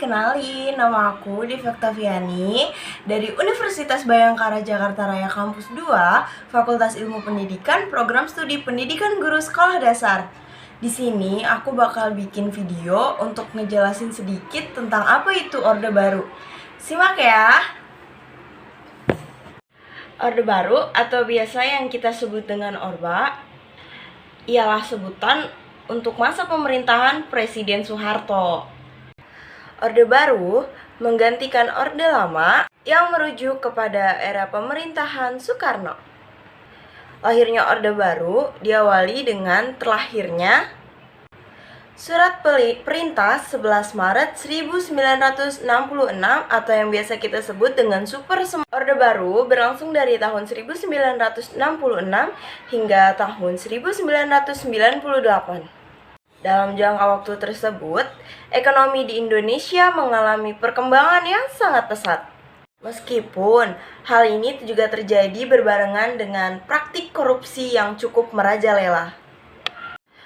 kenalin, nama aku Diva Oktaviani dari Universitas Bhayangkara Jakarta Raya Kampus 2, Fakultas Ilmu Pendidikan, Program Studi Pendidikan Guru Sekolah Dasar. Di sini aku bakal bikin video untuk ngejelasin sedikit tentang apa itu Orde Baru. Simak ya. Orde Baru atau biasa yang kita sebut dengan Orba ialah sebutan untuk masa pemerintahan Presiden Soeharto. Orde Baru menggantikan Orde Lama yang merujuk kepada era pemerintahan Soekarno. Lahirnya Orde Baru diawali dengan terlahirnya Surat Perintah 11 Maret 1966 atau yang biasa kita sebut dengan Super Semar. Orde Baru berlangsung dari tahun 1966 hingga tahun 1998. Dalam jangka waktu tersebut, ekonomi di Indonesia mengalami perkembangan yang sangat pesat. Meskipun hal ini juga terjadi berbarengan dengan praktik korupsi yang cukup merajalela.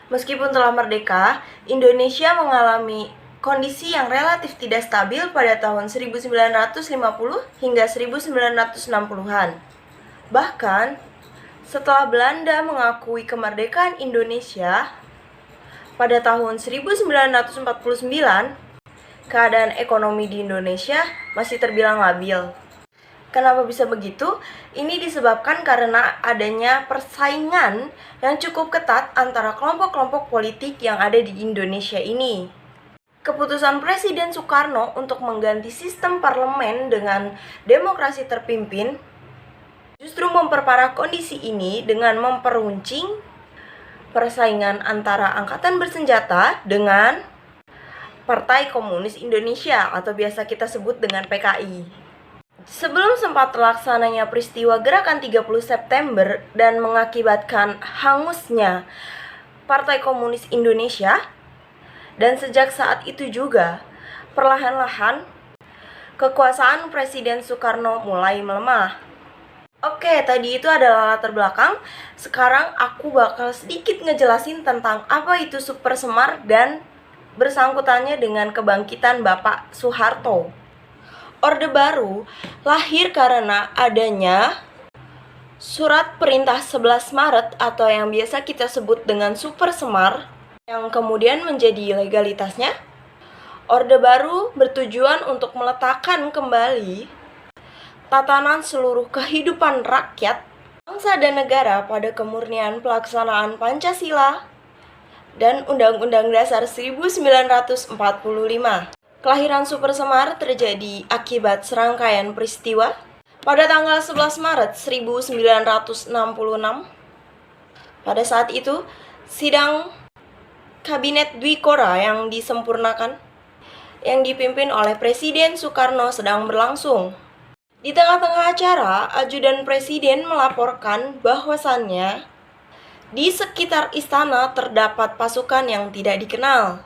Meskipun telah merdeka, Indonesia mengalami kondisi yang relatif tidak stabil pada tahun 1950 hingga 1960-an. Bahkan, setelah Belanda mengakui kemerdekaan Indonesia, pada tahun 1949, keadaan ekonomi di Indonesia masih terbilang labil. Kenapa bisa begitu? Ini disebabkan karena adanya persaingan yang cukup ketat antara kelompok-kelompok politik yang ada di Indonesia ini. Keputusan Presiden Soekarno untuk mengganti sistem parlemen dengan demokrasi terpimpin justru memperparah kondisi ini dengan memperuncing persaingan antara angkatan bersenjata dengan Partai Komunis Indonesia atau biasa kita sebut dengan PKI. Sebelum sempat terlaksananya peristiwa Gerakan 30 September dan mengakibatkan hangusnya Partai Komunis Indonesia, dan sejak saat itu juga perlahan-lahan kekuasaan Presiden Soekarno mulai melemah. Oke, tadi itu adalah latar belakang. Sekarang aku bakal sedikit ngejelasin tentang apa itu Super Semar dan bersangkutannya dengan kebangkitan Bapak Soeharto. Orde Baru lahir karena adanya Surat Perintah 11 Maret atau yang biasa kita sebut dengan Super Semar yang kemudian menjadi legalitasnya. Orde Baru bertujuan untuk meletakkan kembali tatanan seluruh kehidupan rakyat, bangsa dan negara pada kemurnian pelaksanaan Pancasila dan Undang-Undang Dasar 1945. Kelahiran Super Semar terjadi akibat serangkaian peristiwa. Pada tanggal 11 Maret 1966, pada saat itu, sidang Kabinet Dwikora yang disempurnakan, yang dipimpin oleh Presiden Soekarno sedang berlangsung. Di tengah-tengah acara, ajudan presiden melaporkan bahwasannya di sekitar istana terdapat pasukan yang tidak dikenal.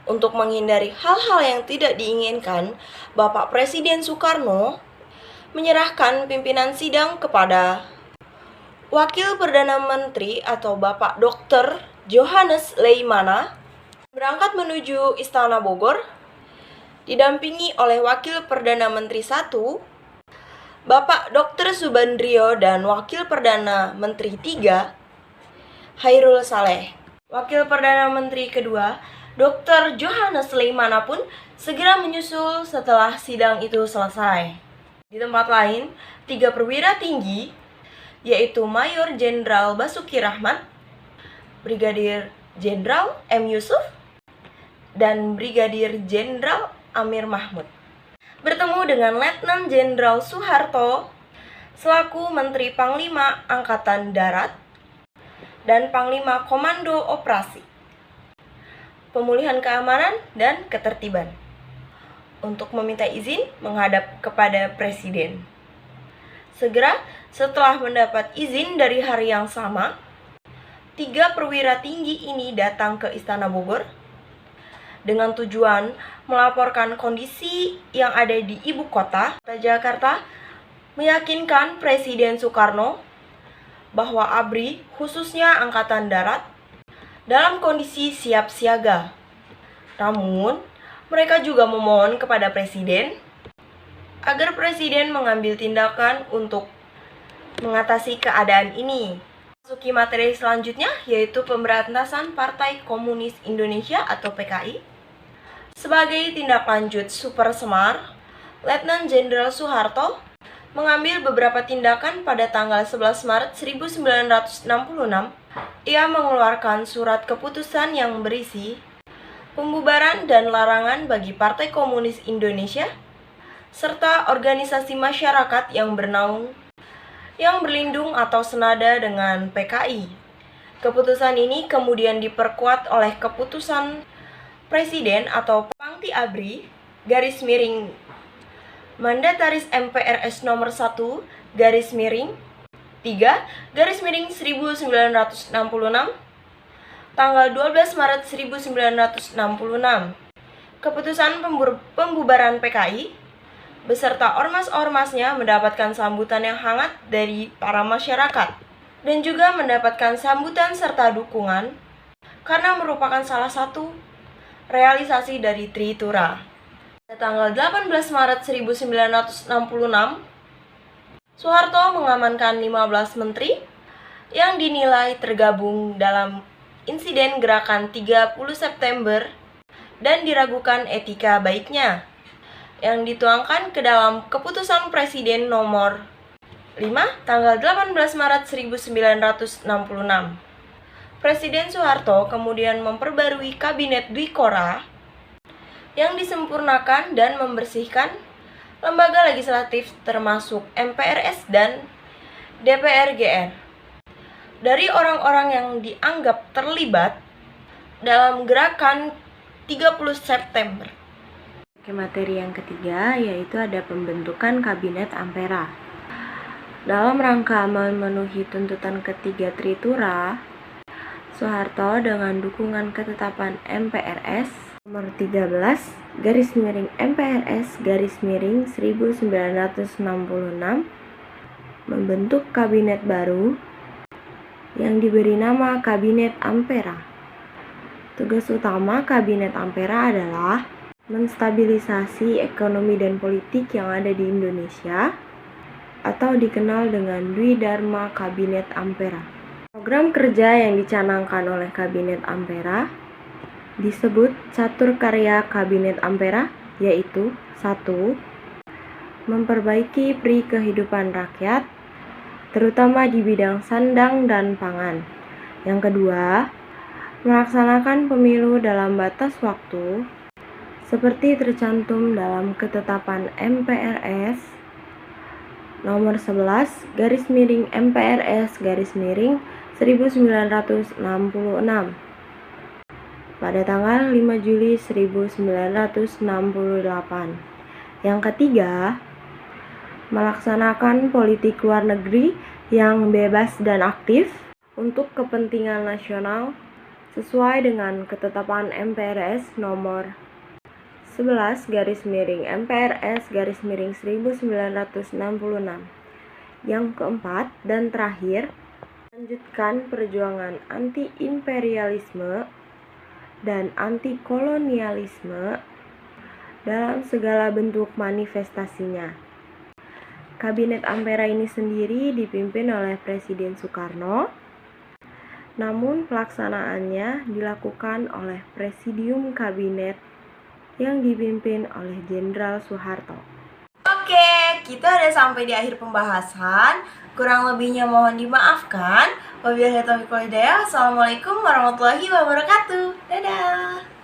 Untuk menghindari hal-hal yang tidak diinginkan, Bapak Presiden Soekarno menyerahkan pimpinan sidang kepada Wakil Perdana Menteri atau Bapak Dr. Johannes Leimana berangkat menuju Istana Bogor, didampingi oleh Wakil Perdana Menteri 1, Bapak Dr. Subandrio dan Wakil Perdana Menteri 3, Hairul Saleh. Wakil Perdana Menteri kedua, Dr. Johannes Leimana pun segera menyusul setelah sidang itu selesai. Di tempat lain, 3 perwira tinggi, yaitu Mayor Jenderal Basuki Rahmat, Brigadir Jenderal M. Yusuf, dan Brigadir Jenderal Amir Mahmud, bertemu dengan Letnan Jenderal Soeharto selaku Menteri Panglima Angkatan Darat dan Panglima Komando Operasi, Pemulihan Keamanan dan Ketertiban untuk meminta izin menghadap kepada Presiden. Segera setelah mendapat izin dari hari yang sama, 3 perwira tinggi ini datang ke Istana Bogor dengan tujuan melaporkan kondisi yang ada di ibu kota, Jakarta, meyakinkan Presiden Soekarno bahwa ABRI, khususnya Angkatan Darat, dalam kondisi siap siaga. Namun, Mereka juga memohon kepada Presiden agar Presiden mengambil tindakan untuk mengatasi keadaan ini. Masuki materi selanjutnya, yaitu pemberantasan Partai Komunis Indonesia atau PKI. Sebagai tindak lanjut Super Semar, Letnan Jenderal Soeharto mengambil beberapa tindakan pada tanggal 11 Maret 1966. Ia mengeluarkan surat keputusan yang berisi pembubaran dan larangan bagi Partai Komunis Indonesia serta organisasi masyarakat yang bernaung yang berlindung atau senada dengan PKI. Keputusan ini kemudian diperkuat oleh keputusan Presiden atau Pangti Abri garis miring Mandataris MPRS nomor 1 garis miring 3 garis miring 1966 tanggal 12 Maret 1966. Keputusan pembubaran PKI beserta ormas-ormasnya mendapatkan sambutan yang hangat dari para masyarakat dan juga mendapatkan sambutan serta dukungan karena merupakan salah satu realisasi dari Tritura. Pada tanggal 18 Maret 1966, Soeharto mengamankan 15 menteri yang dinilai tergabung dalam insiden gerakan 30 September dan diragukan etika baiknya yang dituangkan ke dalam keputusan Presiden nomor 5 tanggal 18 Maret 1966. Presiden Soeharto kemudian memperbarui Kabinet Dwi Kora yang disempurnakan dan membersihkan lembaga legislatif termasuk MPRS dan DPR-GR dari orang-orang yang dianggap terlibat dalam gerakan 30 September. Materi yang ketiga yaitu ada pembentukan Kabinet Ampera. Dalam rangka memenuhi tuntutan ketiga Tritura, Soeharto dengan dukungan ketetapan MPRS nomor 13 garis miring MPRS garis miring 1966 membentuk kabinet baru yang diberi nama Kabinet Ampera. Tugas utama Kabinet Ampera adalah menstabilisasi ekonomi dan politik yang ada di Indonesia atau dikenal dengan Dwi Dharma Kabinet Ampera. Program kerja yang dicanangkan oleh Kabinet Ampera disebut catur karya Kabinet Ampera, yaitu 1. Memperbaiki pri kehidupan rakyat, terutama di bidang sandang dan pangan. Yang kedua, melaksanakan pemilu dalam batas waktu seperti tercantum dalam ketetapan MPRS nomor 11 garis miring MPRS garis miring 1966 pada tanggal 5 Juli 1968. Yang ketiga, melaksanakan politik luar negeri yang bebas dan aktif untuk kepentingan nasional sesuai dengan ketetapan MPRS nomor 11 garis miring MPRS garis miring 1966. Yang keempat dan terakhir, lanjutkan perjuangan anti-imperialisme dan anti-kolonialisme dalam segala bentuk manifestasinya. Kabinet Ampera ini sendiri dipimpin oleh Presiden Soekarno, namun pelaksanaannya dilakukan oleh Presidium Kabinet yang dipimpin oleh Jenderal Soeharto. Oke, kita udah sampai di akhir pembahasan. Kurang lebihnya mohon dimaafkan. Wabillahi taufiq wal hidayah. Wassalamualaikum warahmatullahi wabarakatuh. Dadah.